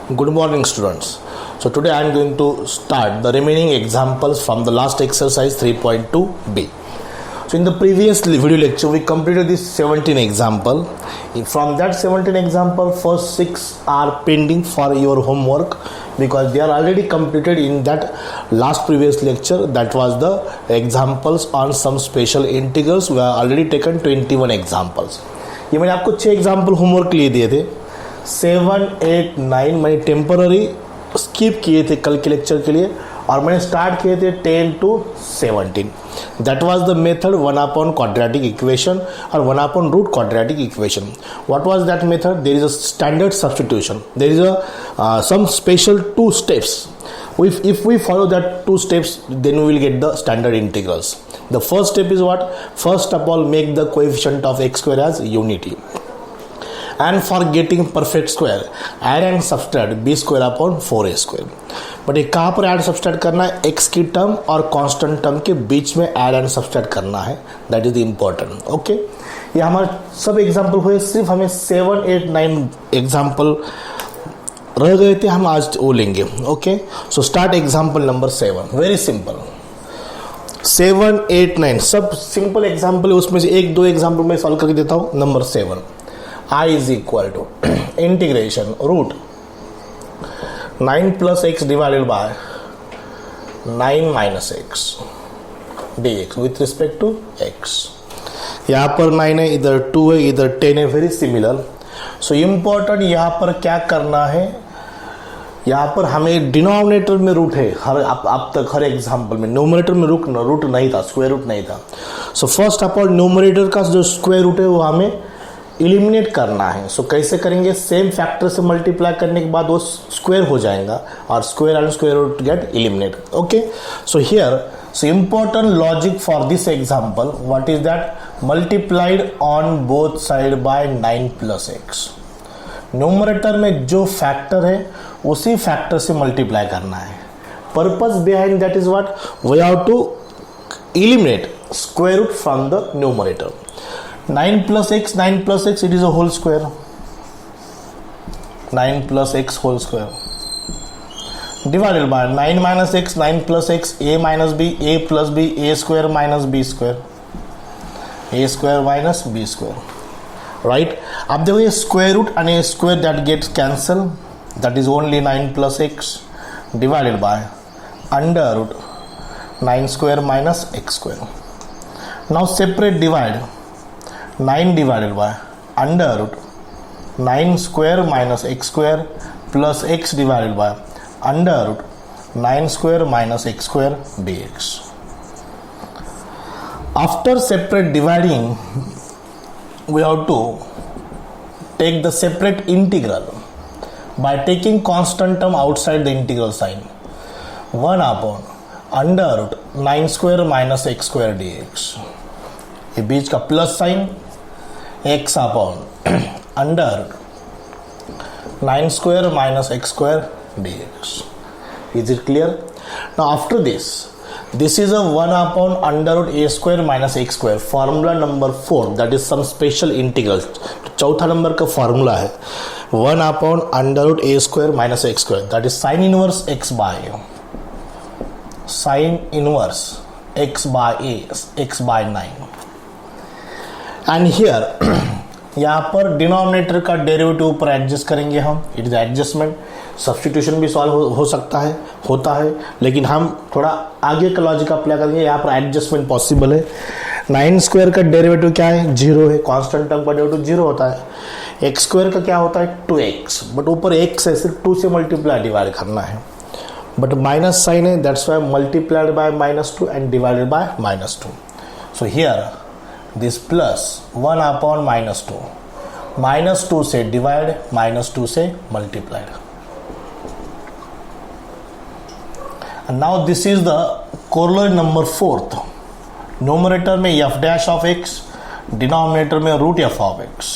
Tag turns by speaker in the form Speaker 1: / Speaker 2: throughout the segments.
Speaker 1: Good morning, students. So today I am going to start the remaining examples from the last exercise 3.2b. So in the previous video lecture we completed this 17 example. From that 17 example, first 6 are pending for your homework because they are already completed in that last previous lecture. That was the examples on some special integrals. We have already taken 21 examples. ये मैंने आपको 6 example homework के लिए दिए थे. 7, 8, 9 मैंने temporary skip किए थे कल के लेक्चर के लिए और मैंने स्टार्ट किए थे 10 to 17. That was the method 1 quadratic equation और 1 root quadratic equation. What was that method? There is a standard substitution. There is a some special 2 steps. If we follow that 2 steps, then we will get the standard integrals. The first step is what? First of all, make the coefficient of x square as unity. And for getting perfect square, add and subtract b square upon 4a square. But ये कहाँ पर add subtract करना है? x की term और constant term के बीच में add and subtract करना है. That is the important. Okay, ये हमारे सब एग्जाम्पल हुए. सिर्फ हमें 7, 8, 9 एग्जाम्पल रह गए थे, हम आज वो लेंगे. Okay, so start example number 7. Very simple. 7, 8, 9 सब सिंपल एग्जाम्पल है. उसमें से 1-2 एग्जाम्पल मैं सॉल्व करके देता हूँ. Number 7, I is equal to integration root 9 plus x divided by 9 minus x dx with respect to x. यहाँ पर 9 है, इधर 2 है, इधर 10 है. Very similar. सो इम्पोर्टेंट यहाँ पर क्या करना है, यहाँ पर हमें डिनोमिनेटर में रूट है. हर अब तक हर एग्जाम्पल में न्यूमरेटर में रूट नहीं था, स्क्वायर रूट नहीं था. So first of all numerator का जो स्क्वायर रूट है वो हमें इलिमिनेट करना है. सो कैसे करेंगे? सेम फैक्टर से मल्टीप्लाई करने के बाद वो स्क्वायर हो जाएगा और square and square root get eliminate. Okay, so here so important logic for this example, what is that? Multiplied on both side by 9 plus x. Numerator में जो फैक्टर है उसी फैक्टर से मल्टीप्लाई करना है. Purpose behind that is what? We have to eliminate square root from the numerator. 9 plus x, it is a whole square. 9 plus x whole square divided by 9 minus x, 9 plus x, a minus b, a plus b, a square minus b square, a square minus b square. Right? अब देखो ये square root and a square that gets cancel, that is only 9 plus x divided by under root 9 square minus x square. Now separate divide. 9 divided by under root 9 square minus x square plus x divided by under root 9 square minus x square dx. After separate dividing, we have to take the separate integral by taking constant term outside the integral sign. 1 upon under root 9 square minus x square dx. ये बीच का plus sign x upon under 9 square minus x square dx. Is it clear? Now after this is a 1 upon under root a square minus x square. Formula number 4, that is some special integral. चौथा number का formula है 1 upon under root a square minus x square. That is sin inverse x by a, x by 9. And here यहाँ पर denominator का derivative ऊपर adjust करेंगे हम. It is adjustment. Substitution भी सॉल्व हो सकता है, होता है, लेकिन हम थोड़ा आगे का लॉजिक अप्लाई करेंगे. यहाँ पर एडजस्टमेंट पॉसिबल है. 9 स्क्वायर का डेरिवेटिव क्या है? 0 है. कांस्टेंट टर्म का डेरिवेटिव 0 होता है. एक्स स्क्वायर का क्या होता है? 2x. बट ऊपर x है, सिर्फ 2 से मल्टीप्लाई डिवाइड करना है. बट माइनस साइन है, that's why multiplied by -2 and divided by -2. So here this plus 1 upon -2 से डिवाइड, -2 से multiplied. and now this is the corollary number 4th. Numerator में f dash of x, denominator में root f of x.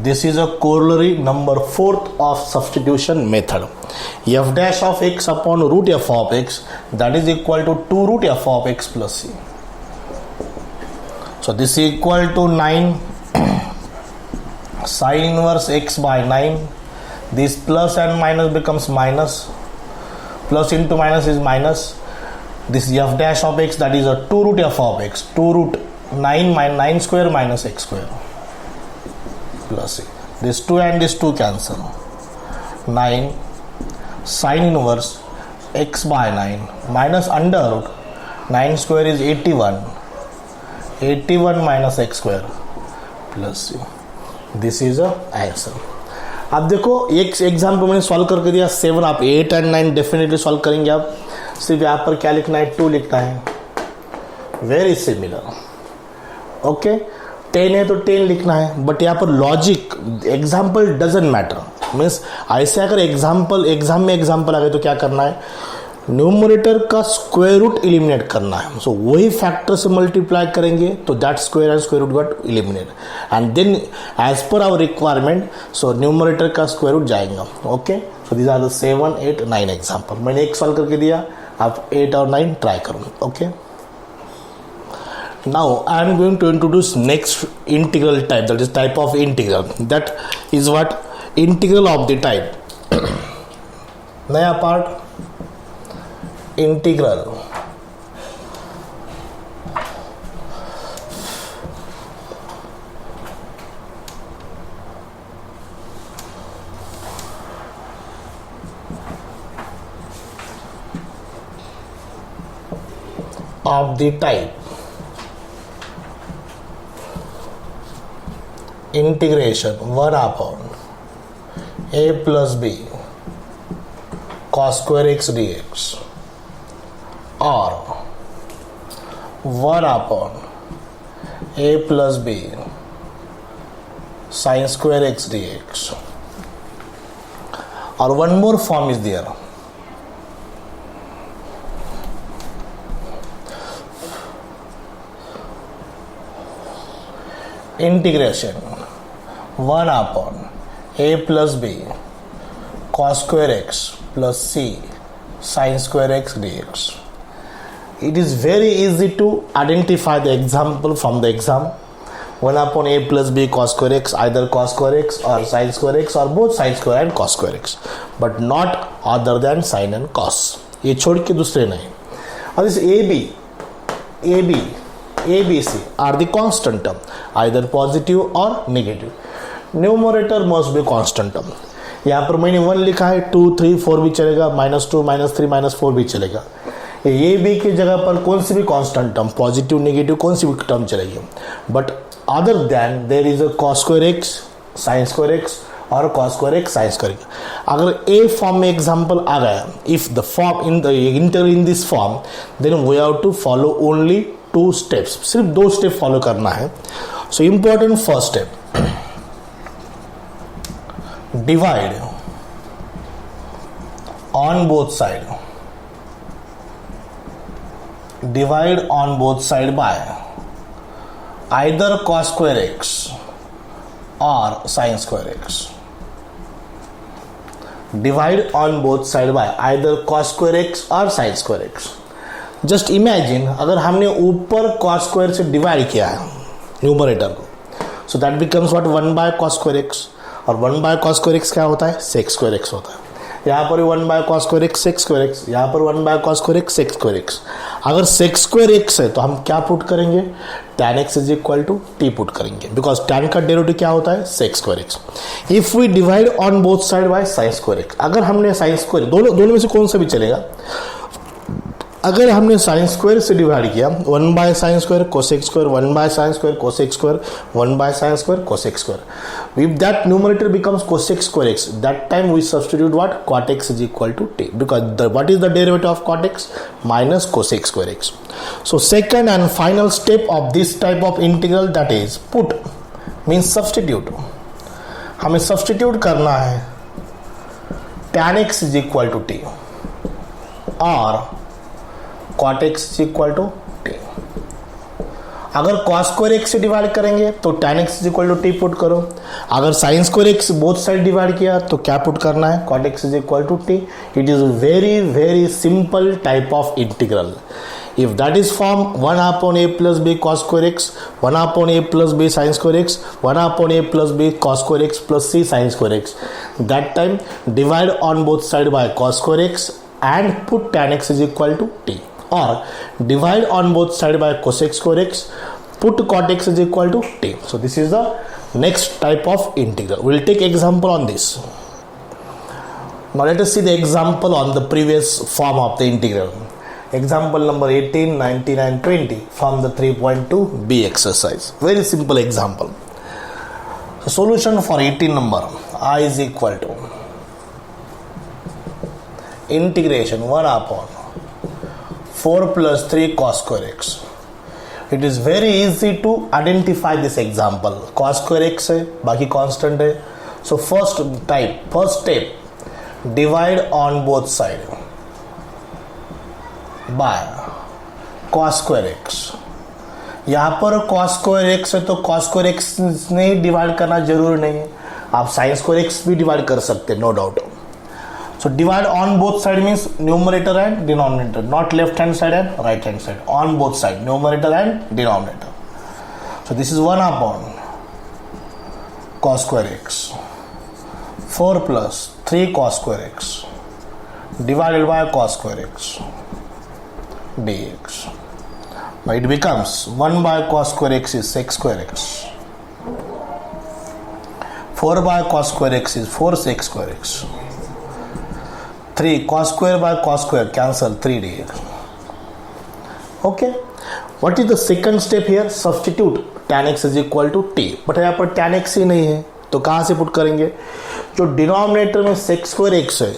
Speaker 1: This is a corollary number 4th of substitution method. f dash of x upon root f of x, that is equal to 2 root f of x plus c. So this is equal to 9 sin inverse x by 9 This plus and minus becomes minus. Plus into minus is minus. This f dash of x, that is a 2 root f of x. 2 root 9 square minus x square plus c. This 2 and this 2 cancel. 9 sin inverse x by 9 minus under root 9 square is 81. 81 minus x square plus c. This is a answer. अब देखो एक example मैंने solve करके दिया 7, आप 8 and 9 definitely solve करेंगे. आप सिर्फ यहाँ पर क्या लिखना है, 2 लिखना है. Very similar. ओके 10 है तो 10 लिखना है. बट यहाँ पर logic example doesn't matter. Means ऐसे अगर एग्जाम में एग्जाम्पल आ गए तो क्या करना है, न्यूमरेटर का स्क्वायर रूट इलिमिनेट करना है. सो वही फैक्टर से मल्टीप्लाई करेंगे तो that square and square root got eliminate. And then as per our requirement so numerator का स्क्वायर रूट जाएगा. Okay so these are the 7, 8, 9 example. मैंने एक सॉल्व करके दिया, आप 8 और 9 ट्राई करो. Okay now I am going to introduce next integral type, that is type of integral. That is what integral of the type. नया part integral. Of the type integration 1 upon a plus b cos square x dx or 1 upon a plus b sin square x dx, or one more form is there. Integration 1 upon a plus b cos square x plus c sin square x dx. It is very easy to identify the example from the exam. 1 upon a plus b cos square x, either cos square x or sin square x or both sin square and cos square x, but not other than sin and cos. ये छोड़ के दूसरे नहीं. और इस ABC are the constant term, either positive or negative. Numerator must be constant term. यहाँ पर मैंने 1 लिखा है, 2, 3, 4 भी चलेगा, -2, -3, -4 भी चलेगा. ए बी की जगह पर कौन सी भी कांस्टेंट टर्म, पॉजिटिव नेगेटिव कौन सी भी टर्म चलेगी. But other than there is a cos square x sin square x और cos square x sin square x. अगर ए फॉर्म में एग्जांपल आ गया, if the form in the inter in this form, then we have to follow only 2 steps. सिर्फ 2 step follow करना है. So important first step, divide on both side. Divide on both side by either cos square x or sin square x. Divide on both side by either cos square x or sin square x. Just imagine अगर हमने ऊपर cos square से divide किया है numerator को, so that becomes what 1 by cos square x, और 1 by cos square x क्या होता है, sec square x होता है. यहाँ पर 1 by cos square x sec square x, यहाँ पर 1 by cos square x sec square x. अगर sec square x है तो हम क्या पुट करेंगे, tan x is equal to t put करेंगे, बिकॉज tan का डेरिवेटिव क्या होता है, sec square x. If we divide on both side by sin square x, अगर हमने sin square दोनों में से कौन सा भी चलेगा, अगर हमने sin square से डिवाइड किया 1 by sin square cosec square, 1 by sin square cosec square, 1 by sin square cosec square. If that numerator becomes cosec square x, that time we substitute what, cot x is equal to t, because what is the derivative of cot x, minus cosec square x. So second and final step of this type of integral, that is put, means substitute. हमें substitute करना है tan x is equal to t और cot x is equal to t. अगर cos square x से divide करेंगे तो tan x is equal to t put करो. अगर sin square x both side divide किया तो क्या पुट करना है, cot x is equal to t. It is very very simple type of integral. If that is form 1 upon a plus b cos square x, 1 upon a plus b sin square x, 1 upon a plus b cos square x plus c sin square x, that time divide on both sides by cos square x and put tan x is equal to t, or divide on both sides by cosec square x, put cot x is equal to t. So this is the next type of integral. We'll take example on this. Now let us see the example on the previous form of the integral. Example number 18, 19 and 20 from the 3.2b exercise. Very simple example. So solution for 18 number, I is equal to integration 1 upon 4 plus 3 cos square x. It is very easy to identify this example. Cos square x है, बाकी constant है. So first step, divide on both sides by cos square x. यहाँ पर cos square x है तो cos square x ने divide करना जरूरी नहीं है, आप sin square x भी डिवाइड कर सकते हैं, no doubt. So divide on both side means numerator and denominator, not left hand side and right hand side. On both side, numerator and denominator. So this is 1 upon cos square x, 4 plus 3 cos square x divided by cos square x dx. Now it becomes 1 by cos square x is sec square x, 4 by cos square x is 4 sec square x, 3 cos square by cos square cancel 3 dx. Okay, what is the second step here? Substitute tan x is equal to t, but यहाँ पर tan x ही नहीं है तो कहाँ से put करेंगे? जो denominator में sec square x है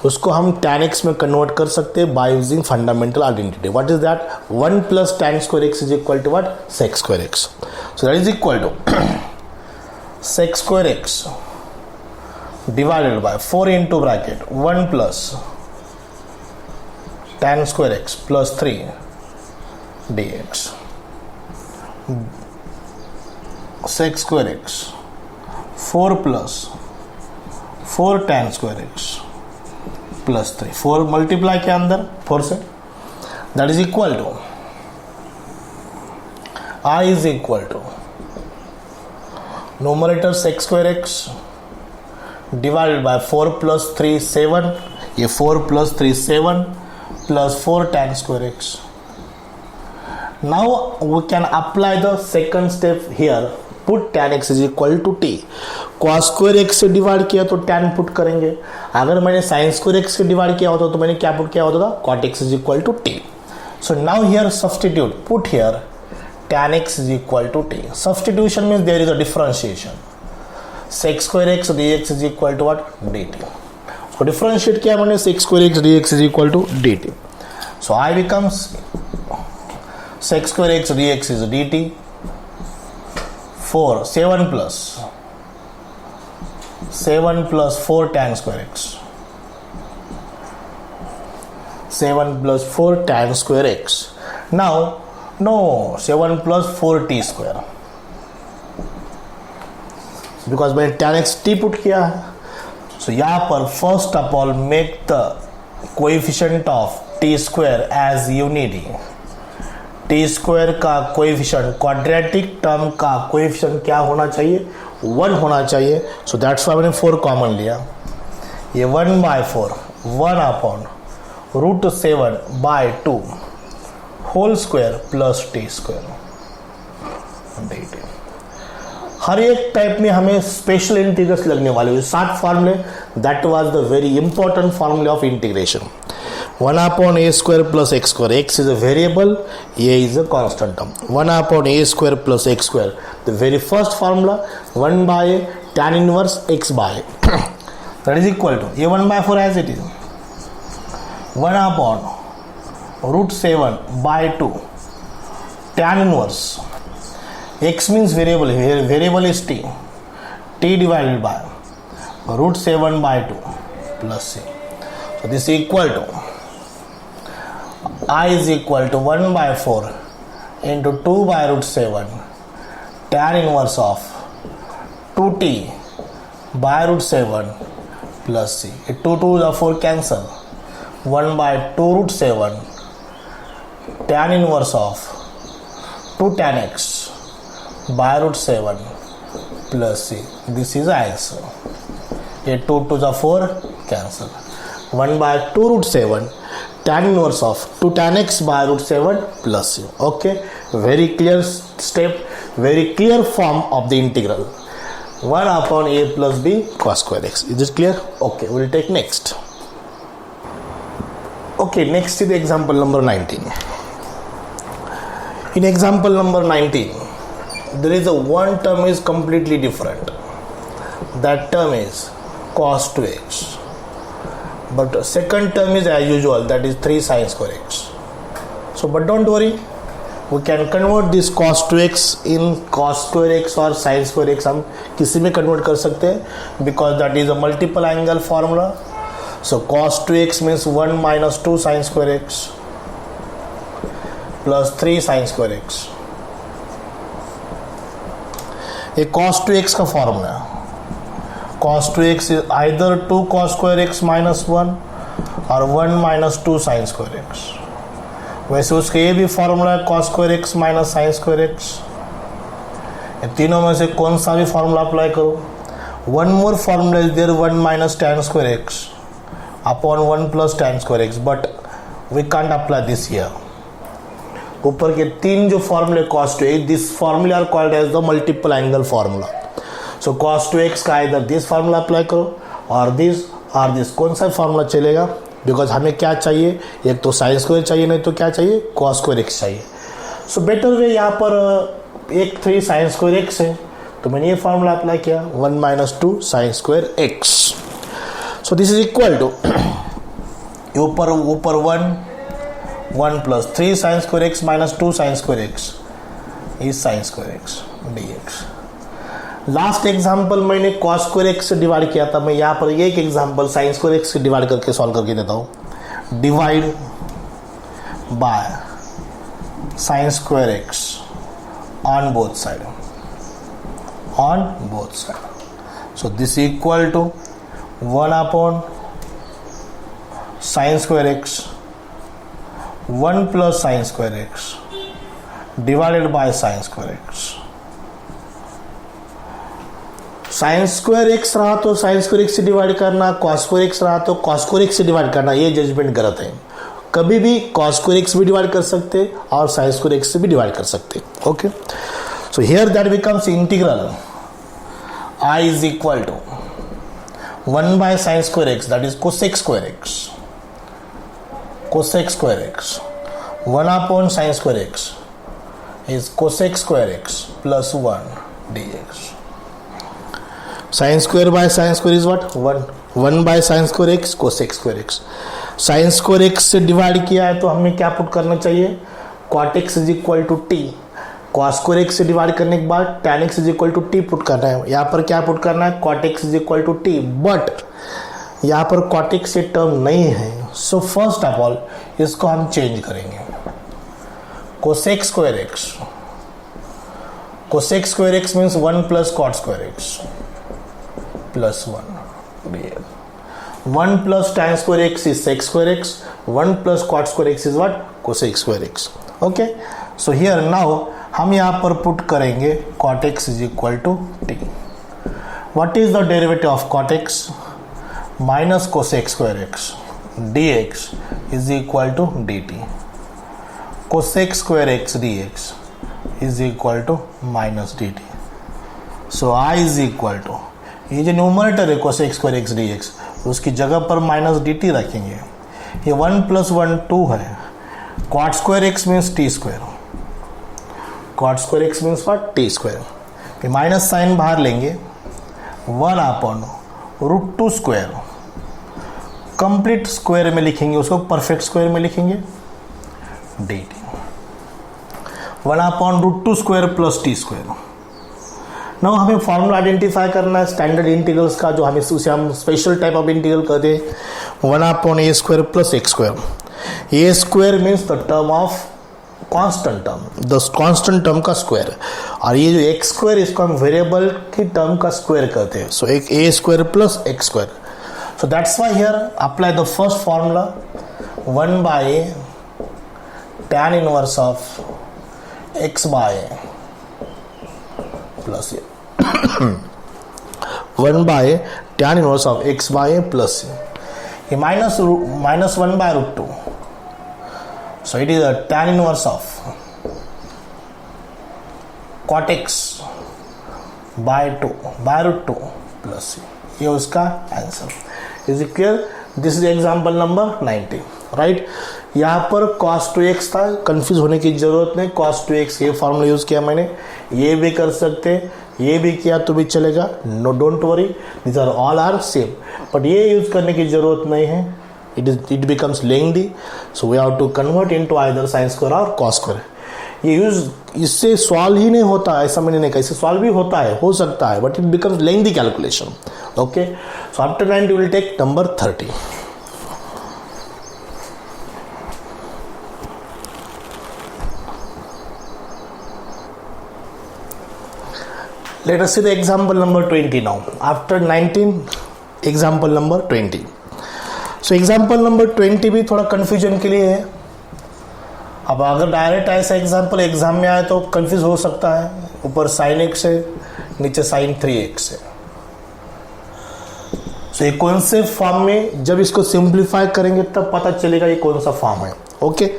Speaker 1: उसको हम tan x में कन्वर्ट कर सकते हैं by using fundamental identity. What is that? 1 plus tan square x is equal to what? Sec square x. So that is equal to sec square x divided by 4 into bracket 1 plus tan square x plus 3 dx. Sec square x 4 plus 4 tan square x plus 3, 4 multiply के अंदर 4 से, that is equal to I is equal to numerator sec square x divided by 4 plus 3 7, ये 4 plus 3 7 plus 4 tan square x. Now we can apply the second step here. Put tan x is equal to t. cos square x से divide किया तो tan put करेंगे, अगर मैंने sin square x से divide किया होता तो मैंने क्या पुट किया होता था? cot x is equal to t. So now here substitute, put here tan x is equal to t. Substitution means there is a differentiation. sec square x dx is equal to what? dt. So differentiate किया मैंने, sec square x dx is equal to dt. So I becomes sec square x dx is dt. 4 7 plus 4 tan square x, 7 plus 4 tan square x. Now no, 7 plus 4 t square, because मैंने tan x t put किया है. So यहाँ पर first of all make the coefficient of t square as unity. T square का coefficient, quadratic term का coefficient क्या होना चाहिए? 1 होना चाहिए. सो दैट्स व्हाई मैंने 4 कॉमन लिया. ये 1 by 4 1 upon root 7 by 2 whole square plus T square. हर एक टाइप में हमें स्पेशल इंटीग्रल्स लगने वाले हुए 7 फार्मूले. That was the very important formula of integration. 1 upon a square plus x square. X is a variable, a is a constant term. 1 upon a square plus x square. The very first formula, 1 by tan inverse x by that is equal to a1 by 4 as it is. 1 upon root 7 by 2 tan inverse. X means variable. Here variable is t. T divided by root 7 by 2 plus c. So this is equal to I is equal to 1 by 4 into 2 by root 7 tan inverse of 2t by root 7 plus c. 2 to the 4 cancel. 1 by 2 root 7 tan inverse of 2 tan x by root 7 plus c. This is answer. ये 2 to the 4 cancel. 1 by 2 root 7 tan inverse of 2 tan x by root 7 plus c. Okay, very clear step, very clear form of the integral. 1 upon a plus b cos square x. Is it clear? Okay, we'll take next. Okay, next is the example number 19. In example number 19, there is a one term is completely different. That term is cos 2x. But second term is as usual, that is 3 sin square x. So, but don't worry, we can convert this cos 2x in cos square x or sin square x. हम किसी में convert कर सकते हैं because that is a multiple angle formula. So cos 2x means 1 minus 2 sin square x plus 3 sin square x. ये cos 2x का formula है. cos 2x is either 2 cos square x minus 1 और 1 minus 2 sin square x. वैसे उसका ये भी formula है cos square x minus sin square x. ये तीनों में से कौन सा भी फॉर्मूला अप्लाई करो. One more formula is there, 1 minus tan square x upon 1 plus tan square x, but we can't apply this here. ऊपर के तीन जो फॉर्मूले cos 2x, this formula are called as the multiple angle formula. So cos 2x का इधर this formula apply करो और this कौन सा फॉर्मूला चलेगा, बिकॉज हमें क्या चाहिए, एक तो साइन स्क्वायर चाहिए, नहीं तो क्या चाहिए, cos स्क्वायर x चाहिए. सो बेटर वे यहाँ पर एक 3 साइन स्क्वायर x है, तो मैंने ये फॉर्मूला अप्लाई किया 1 minus 2 sine square x. So this is equal to ऊपर 1 plus 3 sin square x minus 2 sin square x is sin square x dx. Last example मैंने cos square x से divide किया था. मैं यहाँ पर एक एग्जाम्पल sin square x से डिवाइड करके सॉल्व करके देता हूँ. Divide by sin square x on both side. So this is equal to 1 upon sin square x 1 plus sin square x divided by sin square x. sin square x रहा तो sin square x से divide करना, cos square x रहा तो cos square x से divide करना. ये judgement गलत है. कभी भी cos square x भी डिवाइड कर सकते और sin square x से भी डिवाइड कर सकते. Okay, so here that becomes integral I is equal to 1 by sin square x, that is cosec square x. Cosec square x 1 upon sin square x is cosec square x plus 1 dx. Sin square by sin square is what? 1 by sin square x cosec square x. sin square x से divide किया है तो हमें क्या put करना चाहिए, cot x is equal to t. cos square x से divide करने के बाद tan x is equal to t put करना है. यहाँ पर क्या पुट करना है, cot x is equal to t, but यहाँ पर cot x से टर्म नहीं है. सो फर्स्ट ऑफ ऑल इसको हम चेंज करेंगे. cosec square x, cosec square x means 1 plus cot square x plus 1 dx. 1 plus tan square x is sec square x, 1 plus cot square x is what, cosec square x. Okay, so here now हम यहाँ पर put करेंगे cot x is equal to t. What is the derivative of cot x? Minus cosec square x dx is equal to dt. Cosec square x dx is equal to minus dt. So I is equal to, ये जो numerator है cosec square x dx, उसकी जगह पर minus dt रखेंगे. ये 1 plus 1 2 है. cot square x means t square. cot square x means what, t square. फिर माइनस साइन बाहर लेंगे, 1 upon root 2 square. Complete square में लिखेंगे उसको, परफेक्ट स्क्वायर में लिखेंगे dt. 1 upon root 2 square plus T square. Now हमें फॉर्मूला आइडेंटिफाई करना है स्टैंडर्ड इंटीग्रल्स का, जो हमें उसे हम स्पेशल टाइप ऑफ इंटीग्रल कहते हैं. 1 upon A square plus x square. A square means the term of constant term, the constant term का स्क्वायर. और ये जो एक्स स्क्वायर, इसको हम वेरिएबल की टर्म का स्क्वायर कहते हैं. सो एक a square plus x square. So that's why here apply the first formula 1 by a tan inverse of x by a plus a 1 by tan inverse of x by a plus a. ये minus 1 by root 2. So it is a tan inverse of cot x by 2 by root 2 plus c. ये उसका answer. Is it clear? This is example number 90. Right, यहाँ पर cos 2x था, confuse होने की जरूरत नहीं. cos 2x ये फॉर्मूला यूज किया मैंने, ये भी कर सकते, ये भी किया तो भी चलेगा. No, don't worry, this are all are same. But ये यूज करने की जरूरत नहीं है, it becomes lengthy. So we have to convert into either sin square और cos स्क्वायर. ये यूज इससे सॉल्व ही नहीं होता, ऐसा मैंने नहीं कहा. इससे सॉल्व भी होता है, हो सकता है, but it becomes lengthy calculation. Okay, so after 90 will take number 30. Let us see the example number 20 now. After 19, example number 20. So example number 20 भी थोड़ा confusion के लिए है. अब अगर डायरेक्ट ऐसा एग्जाम्पल एग्जाम में आए तो कंफ्यूज हो सकता है. ऊपर sin x है, नीचे sin 3x है. तो ये कौन से फॉर्म में, जब इसको सिंप्लीफाई करेंगे तब पता चलेगा ये कौन सा फॉर्म है. ओके,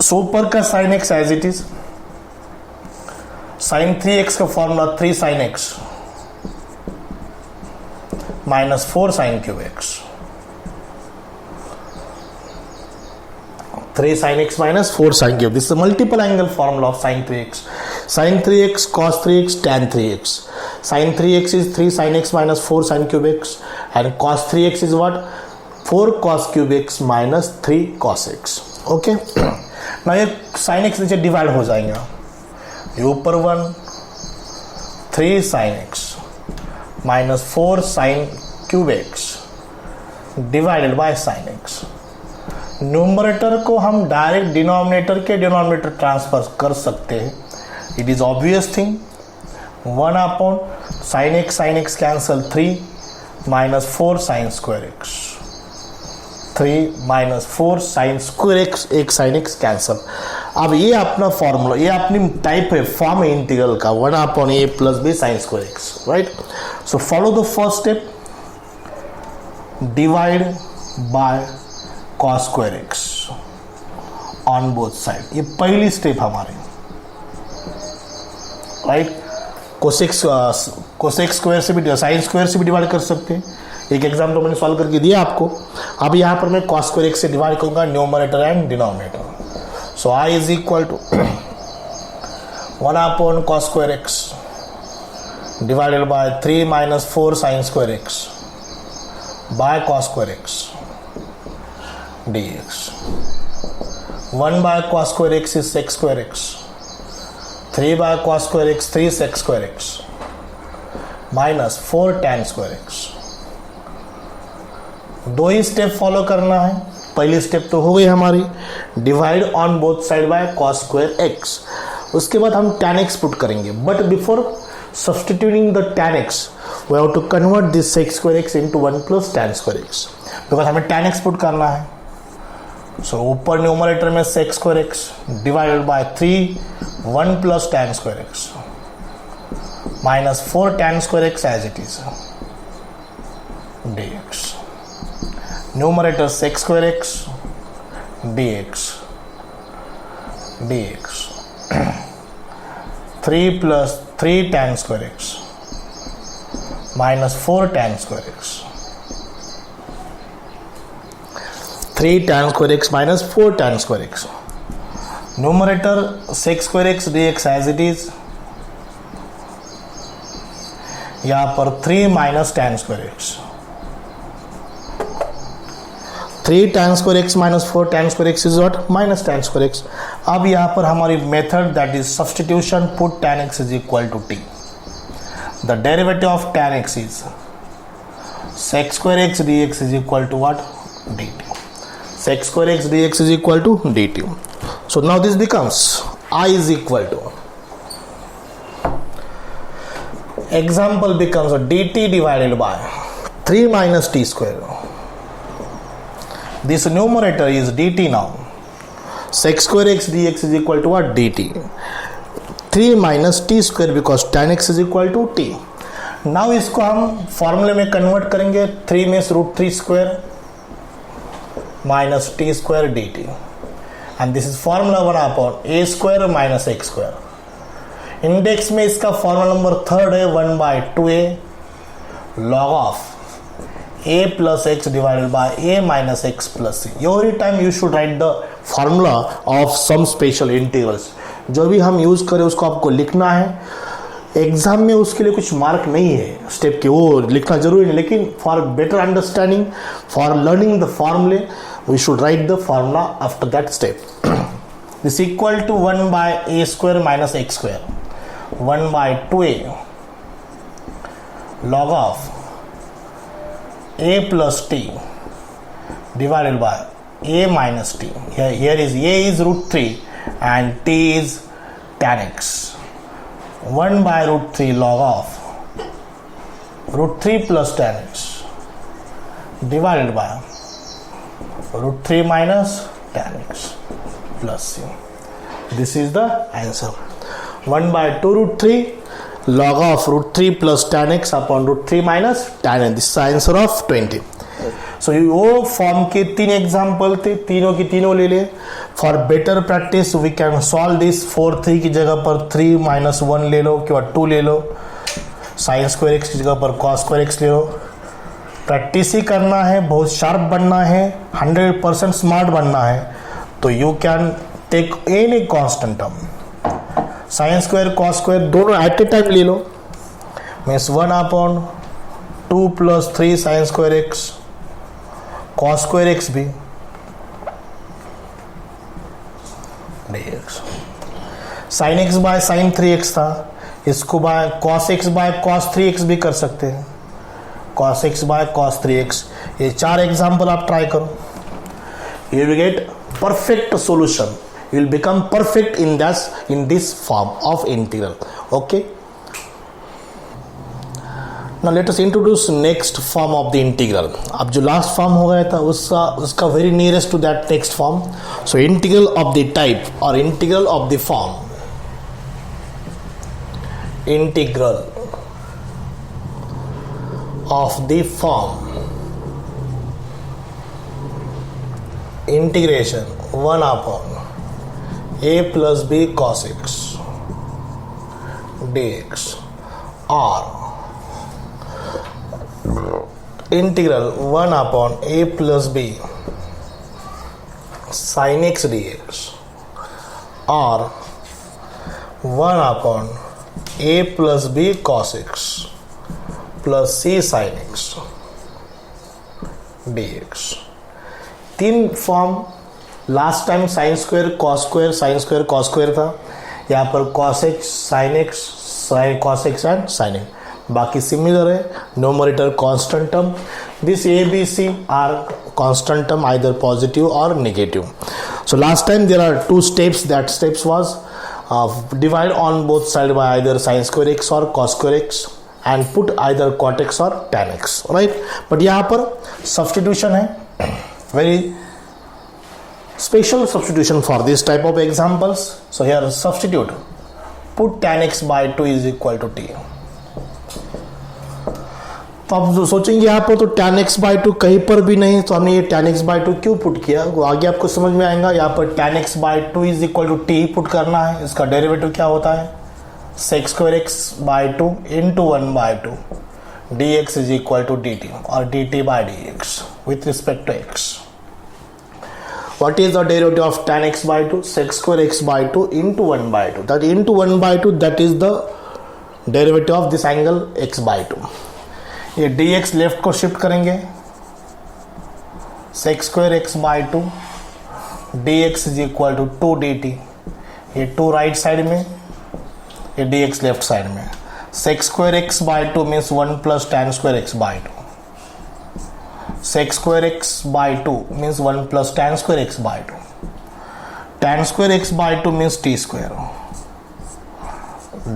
Speaker 1: सो ऊपर का sin x as it is, sin 3x का formula 3 sin x minus 4 sin cube x. 3 sin x minus 4 sin cube. This is a multiple angle formula of sin 3x. Sin 3x, cos 3x, tan 3x. Sin 3x is 3 sin x minus 4 sin cube x, and cos 3x is what? 4 cos cube x minus 3 cos x. Okay. now ये sin x नीचे divide हो जाएंगे. ये ऊपर 1 3 sin x minus 4 sin cube x divided bye sin x. Numerator को हम direct denominator के denominator transfer कर सकते हैं. It is obvious thing. 1 upon sin x cancel 3 minus 4 sin स्क्वायर x. 3 माइनस 4 sin स्क्वायर x, एक sin x कैंसल. अब ये अपना फॉर्मूला, ये अपनी टाइप है, फॉर्म है इंटीग्रल का, 1 upon a plus b sin स्क्वायर x. Right, so follow the first step, divide by cos square x on both side. ये पहली स्टेप हमारी. राइट, कोसेक स्क्वायर से भी, साइन स्क्वायर से भी डिवाइड कर सकते हैं. एक एग्जाम्पल मैंने सॉल्व करके दिया आपको. अब यहाँ पर मैं cos स्क्वायर x से डिवाइड करूंगा numerator and denominator. So I is equal to 1 upon cos square x divided by 3 minus 4 sin स्क्वायर x by cos square x dx. 1 by cos square x is sec square x. 3 by cos square x 3 sec square x minus 4 tan square x. दो ही step follow करना है. पहली step तो हो गई हमारी, divide on both side bye cos square x. उसके बाद हम tan x पुट करेंगे. But before substituting the tan x we have to convert this sec square x into 1 plus tan square x, because हमें tan x put करना है. So ऊपर numerator में sec square x divided by 3 1 plus tan square x minus 4 tan square x as it is dx. Numerator sec square x dx 3 plus 3 tan square x minus 4 tan square x. 3 tan square x minus 4 tan square x. Numerator sec square x dx as it is. यहाँ पर 3 minus tan square x. 3 tan square x minus 4 tan square x is what? Minus tan square x. अब यहाँ पर हमारी method that is substitution, put tan x is equal to t. The derivative of tan x is sec square x dx is equal to what? dt. Sec square x dx is equal to dt. So now this becomes I is equal to, example becomes dt divided by 3 minus t square. This numerator is dt now. sec square x dx is equal to what? dt. 3 minus t square because tan x is equal to t. Now इसको हम फॉर्मूले में convert करेंगे. 3 में √3 square minus T square D T, and this is formula 1 a square minus x square. Index में इसका formula number 3 है 1/2a log of a plus x divided by a minus x plus c. Every time you should write the formula of some special integrals. जो भी हम use करें उसको आपको लिखना है. एग्जाम में उसके लिए कुछ मार्क नहीं है स्टेप के, वो लिखना जरूरी नहीं, लेकिन for better understanding, for learning the formulae, we should write the formula after that step. This equal to 1/a square minus x square 1/2a log of a plus t divided by a minus t. Here is a is √3 and t is tan x. 1/√3 log of √3 plus tan x divided by √3 minus tan x plus c. This is the answer. 1/2√3 log of √3 plus tan x upon √3 minus tan x. This is the answer of 20. So वो form के 3 example थे, तीनों की तीनों ले ले. For better practice we can solve this. 4/3 की जगह पर 3 - 1 ले लो, क्या 2 ले लो. साइन स्क्वायर एक्स की जगह पर कॉस स्क्वायर एक्स ले लो. प्रैक्टिस ही करना है, बहुत शार्प बनना है, 100% स्मार्ट बनना है. तो you can take any constant term, sine square cos square दोनों एट ए टाइम ले लो. Means 1/2 + 3 sine square x cos square x भी dx. Sine x by sine 3x था, इसको by cos x by cos 3x भी कर सकते हैं. Cos x by cos 3x. ये 4 एग्जाम्पल आप ट्राई करो. You will get perfect solution. You will become perfect in this form of integral. Okay. Now let us introduce next form of the integral. अब जो last form हो गया था उसका very nearest to that next form. So integral of the type or integral of the form. Integral of the form. Integration 1/a plus b cos x dx or integral 1/a plus b sin x dx or 1/a plus b cos x plus c sin x dx. 3 form. Last time sine square cos square था. यहाँ पर cos x sine x cos x and sine x. बाकी similar है. Numerator constant term. This A B C are constant term, either positive और negative. So last time there are 2 steps. That steps was divide on both side by either sine square x और cos square x and put either cot x और tan x, right. But यहाँ पर substitution है, very special substitution for this type of examples. So here substitute, put tan x by 2 is equal to t. तो आप जो सोचेंगे यहाँ पर तो tan x by 2 कहीं पर भी नहीं, तो हमने ये tan x by 2 क्यों पुट किया, वो आगे आपको समझ में आएगा. यहाँ पर tan x by 2 is equal to t put करना है. इसका डेरिवेटिव क्या होता है, sec square x by 2 into 1/2 dx is equal to dt or dt by dx with respect to x. What is the derivative of tan x by 2? Sec square x by 2 into 1/2. That into 1/2, that is the derivative of this angle x by 2. ये dx left को shift करेंगे, sec square x by 2 dx is equal to 2 dt. ये 2 right side में, ये dx left side में. sec square x by 2 means 1 plus tan square x by 2. Sec square x by 2 means 1 plus tan square x by 2. Tan square x by 2 means t square.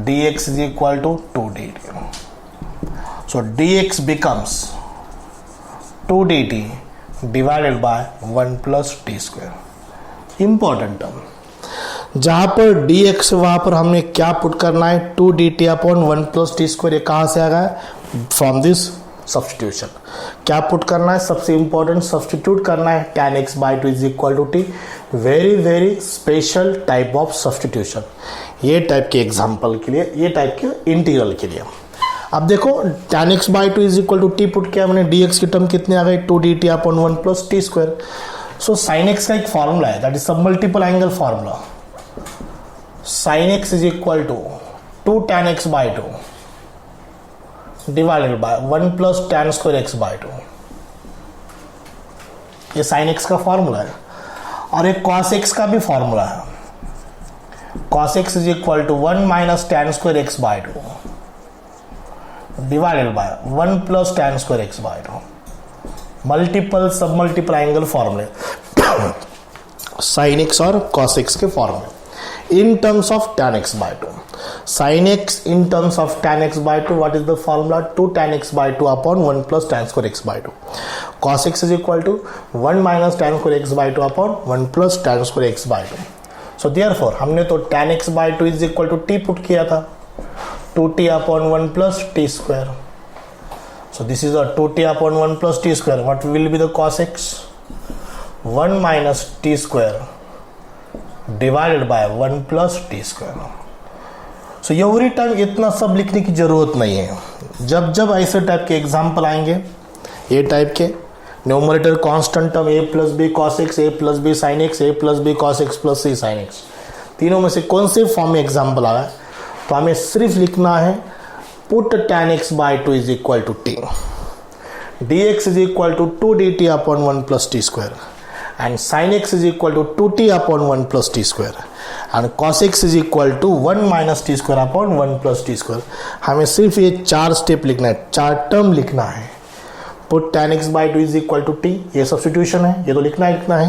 Speaker 1: dx is equal to 2 dt. So dx becomes 2 dt divided by 1 plus t square. Important term. जहां पर dx वहां पर हमने क्या put करना है, 2dt upon 1 plus T square. ये कहां से आ गया, फ्रॉम दिस सब्सटीट्यूशन। क्या पुट करना है, सबसे इंपॉर्टेंट सब्सटीट्यूट करना है, tan x by two is equal to t. Very very special type of substitution, ये टाइप के एग्जाम्पल के लिए, ये टाइप के इंटीग्रल के लिए। अब देखो tan x by two is equal to T put किया मैंने, dx की टर्म कितने आ गए, 2dt upon 1 plus T square. So sin x का एक फॉर्मूला है, that is sub multiple angle formula. sin x is equal to 2 tan x by two divided by 1 plus tan square x by two. ये sin x का formula है। और एक cos x का भी फॉर्मूला है, cos x is equal to 1 minus tan square x by two divided by 1 plus tan square x by two. Multiple सब multiple angle फॉर्मूले sin x और cos x के फॉर्मूले in terms of tan x by 2. Sin x in terms of tan x by 2, what is the formula? 2 tan x by 2 upon 1 plus tan square x by 2. Cos x is equal to 1 minus tan square x by 2 upon 1 plus tan square x by 2. So therefore हमने तो tan x by 2 is equal to t put किया था, 2t upon 1 plus t square. So this is a 2t upon 1 plus t square. What will be the cos x? 1 minus t square divided by 1 plus T square. So every time इतना सब लिखने की जरूरत नहीं है। जब जब ऐसे टाइप के एग्जाम्पल आएंगे, ये टाइप के numerator constant term a plus b cos x, a plus b sine x, a plus b cos x plus c sine x, तीनों में से कौन से फॉर्म में एग्जाम्पल आया, तो हमें सिर्फ लिखना है put tan x by two is equal to t, dx is equal to 2dt upon 1 plus T square, and sin x is equal to 2t upon 1 plus t square and cos x is equal to 1 minus t square upon 1 plus t square। हमें सिर्फ ये 4 step लिखना है, 4 term लिखना है। Put tan x by 2 is equal to t, ये substitution है, ये तो लिखना है,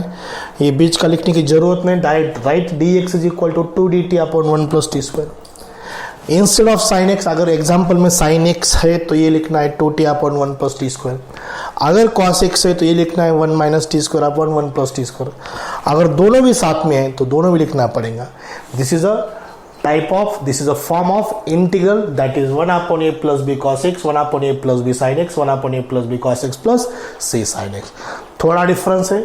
Speaker 1: ये बीच का लिखने की जरूरत नहीं, direct right dx is equal to 2dt upon 1 plus t square। Instead of sine x, अगर एग्जाम्पल में साइन एक्स है तो ये लिखना है 2t upon 1 plus T square, अगर कॉस एक्स है तो ये लिखना है 1 minus T square upon 1 plus T square. अगर दोनों भी साथ में है तो दोनों भी लिखना पड़ेगा। This is a form of integral, that is 1 upon a plus b cos x, 1 upon a plus b sine x, 1 upon a plus b cos x plus c sine x. थोड़ा डिफरेंस है,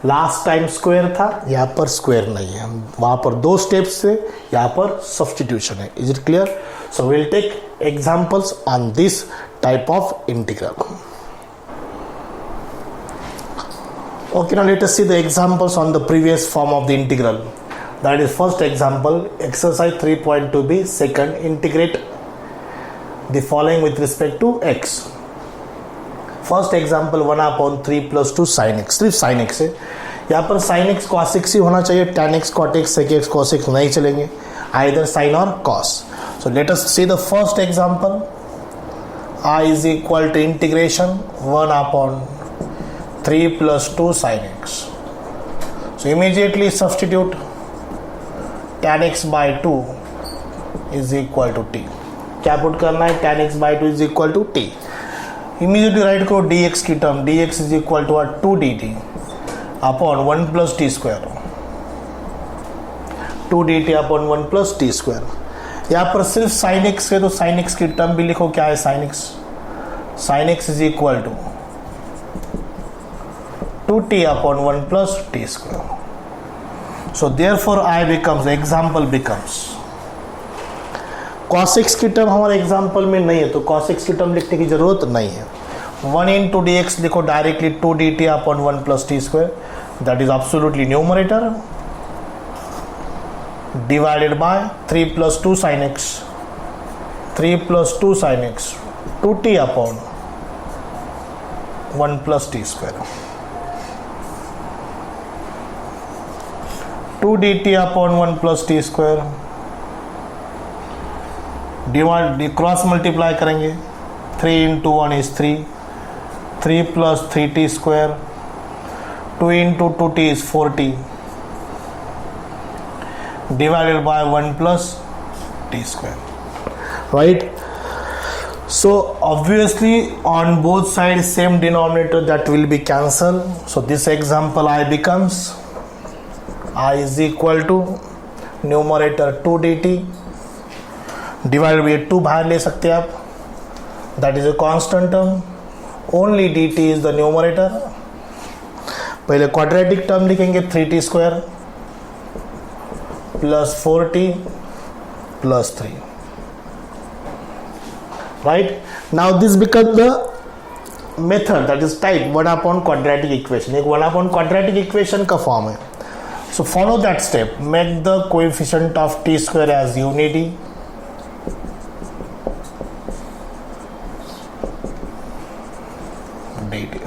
Speaker 1: last time square था, यहाँ पर square नहीं है, वहां पर 2 steps से, यहाँ पर सब्स्टिट्यूशन है। Is it clear? So will take examples on this type of integral. Okay, now let us see the examples on the previous form of the integral. That is first example, exercise 3.2b, second, integrate the following with respect to x. First example 1 upon 3 plus 2 sine x, सिर्फ sine x है। यहाँ पर sign x cos x ही होना चाहिए, tan x cot x sec x cos x नहीं चलेंगे, either sine और cos. So let us see the first example. I is equal to integration 1 upon 3 plus 2 sin x. So immediately substitute tan x by 2 is equal to t. क्या put करना है? tan x by 2 is equal to t. Immediately right करो dx की term, dx is equal to 2 dt upon 1 plus t square, 2 dt upon 1 plus t square। यहाँ पर सिर्फ sin x है तो sin x की टर्म भी लिखो, क्या है sin x? sin x is equal to 2t upon 1 plus t square. So therefore I becomes, example becomes, cos x की टर्म हमारे एग्जाम्पल में नहीं है तो cos x की टर्म लिखने की जरूरत नहीं है। 1 into dx लिखो directly 2 dt upon 1 plus t square, that is absolutely numerator, divided by 3 plus 2 sin x, 3 plus 2 sin x, 2t upon 1 plus t square, 2 dt upon 1 plus t square, divide cross multiply करेंगे, 3 into 1 is 3, 3 plus 3t square, 2 into 2t is 4t, divided by 1 plus t square, right? So obviously on both sides same denominator, that will be cancelled. So this example I becomes I is equal to numerator 2 dt divide by 2 बाहर ले सकते हैं आप, that is a constant term, only dt is the numerator. पहले quadratic term लिखेंगे 3t square plus 4t plus 3. Right now this become the method that is type 1 upon quadratic equation. एक 1 upon quadratic equation का form है. So follow that step. Make the coefficient of T square as unity.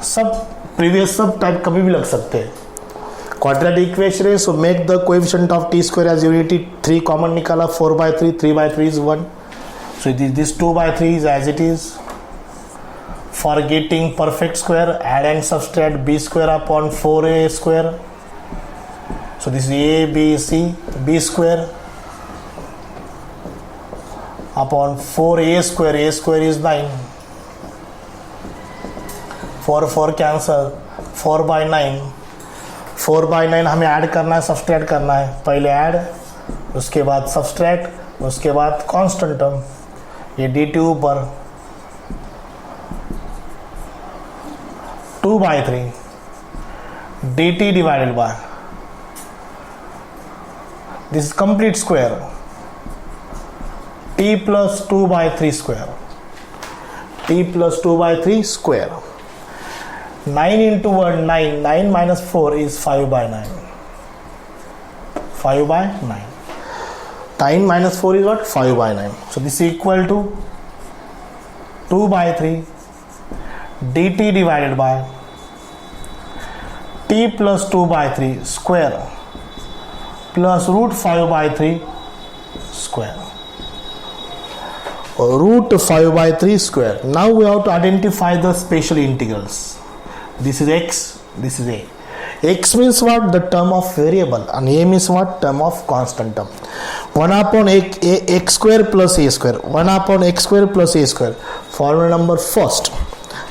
Speaker 1: सब previous सब type कभी भी लग सकते हैं. क्वाड्रेटिक इक्वेशन है, so make the coefficient of T square as unity. 3 common निकाला, 4/3, 3/3 is 1. So this 2/3 is as it is. For getting perfect square, add and subtract b square upon 4a square. So this is a, b, c, b square upon 4a square. A square is 9. 4 cancel, 4/9. 4/9 हमें add करना है, subtract करना है. पहले add, उसके बाद subtract, उसके बाद कांस्टेंट टर्म. ये dt ऊपर 2/3 dt divided by this complete square t plus 2/3 square. t plus 2/3 square. 9 into 1 9. 9 minus 4 is 5/9. 5/9. 9 minus 4 is what? 5/9. So this is equal to 2/3 dt divided by t plus 2/3 square plus root 5/3 square. Root 5/3 square. Now we have to identify the special integrals. This is x, this is a. X means what? The term of variable, and a means what? Term of constant term. 1 upon x square plus a square. 1 upon x square plus a square. Formula number first.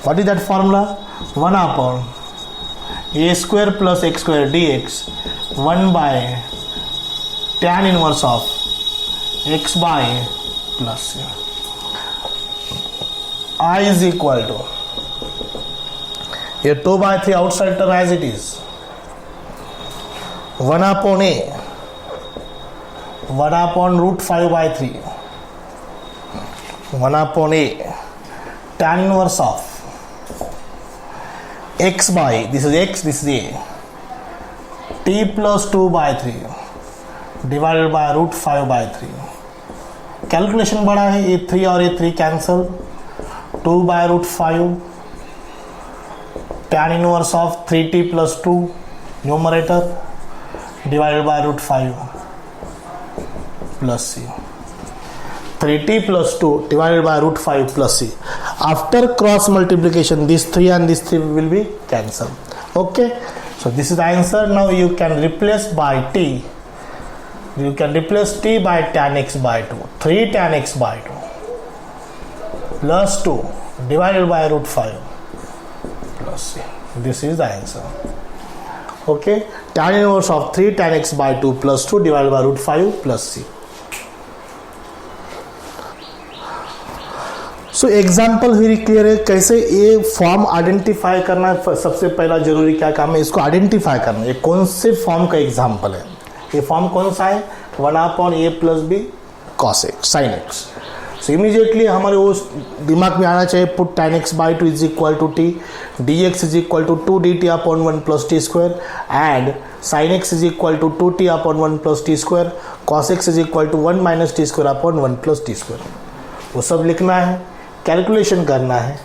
Speaker 1: What is that formula? 1 upon a square plus x square dx. 1 by tan inverse of x by plus a. I is equal to ये 2/3 outside term as it is. 1 upon a, 1 upon root 5/3, 1 upon a, tan inverse of x by, this is x, this is a, t plus 2/3 divided by root 5/3. Calculation बड़ा है, ये 3 और ये 3 cancel, 2 by root 5 tan inverse of 3t plus 2 numerator divided by root 5 plus c. 3t plus 2 divided by root 5 plus c. After cross multiplication, this 3 and this 3 will be cancelled. Okay, so this is the answer. Now you can replace by t. You can replace t by tan x by 2. 3 tan x by 2 plus 2 divided by root 5 plus c. This is the answer. Okay, tan inverse of 3 tan x by 2 plus 2 divided by root 5 plus c. So example very clear है. कैसे ये form identify करना है, सबसे पहला जरूरी क्या काम है, इसको आइडेंटिफाई करना. ये कौन से फॉर्म का एग्जाम्पल है, ये फॉर्म कौन सा है? 1 upon a plus b cos x sin x. सो इमीडिएटली हमारे वो दिमाग में आना चाहिए, put tan x by 2 is equal to t, dx is equal to 2 dt upon 1 plus t square, and sin x is equal to 2t upon 1 plus t square, cos x is equal to 1 minus t square upon 1 plus t square. वो सब लिखना है, calculation करना है.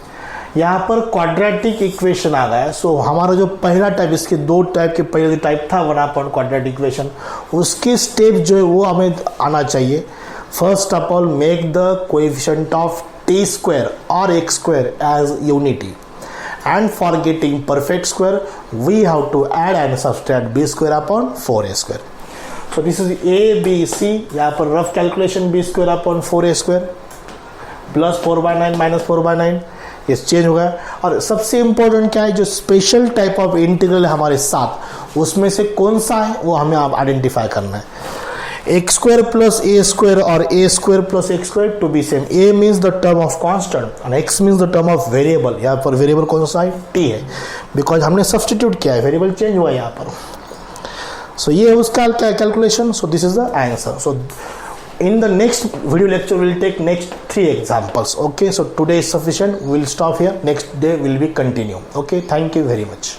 Speaker 1: यहाँ पर quadratic equation आ गया है. सो हमारा जो पहला टाइप, इसके दो टाइप के पहले टाइप था 1 upon क्वाड्रेटिक इक्वेशन, उसकी स्टेप जो है वो हमें आना चाहिए. First of all, make the coefficient of T square और x square as unity, and for getting perfect square we have to add and subtract b square upon 4a square. So this is A B C. यहाँ पर rough calculation b square upon 4a square plus 4/9 minus 4/9. ये change हो गया। और सबसे important क्या है, जो स्पेशल टाइप ऑफ इंटीग्रल है हमारे साथ, उसमें से कौन सा है वो हमें आप आइडेंटिफाई करना है। X square plus a square और a square plus x square to be same. A means the term of constant और x means the term of variable. यहाँ पर वेरिएबल कौन सा है, टी है, बिकॉज हमने सब्सटीट्यूट किया है, वेरिएबल चेंज हुआ है यहाँ पर। सो ये है उसका क्या calculation. So this is the answer. So in the next video lecture we'll take next 3 examples. Okay, so today is sufficient, we'll stop here, next day will be continue. Okay, thank you very much.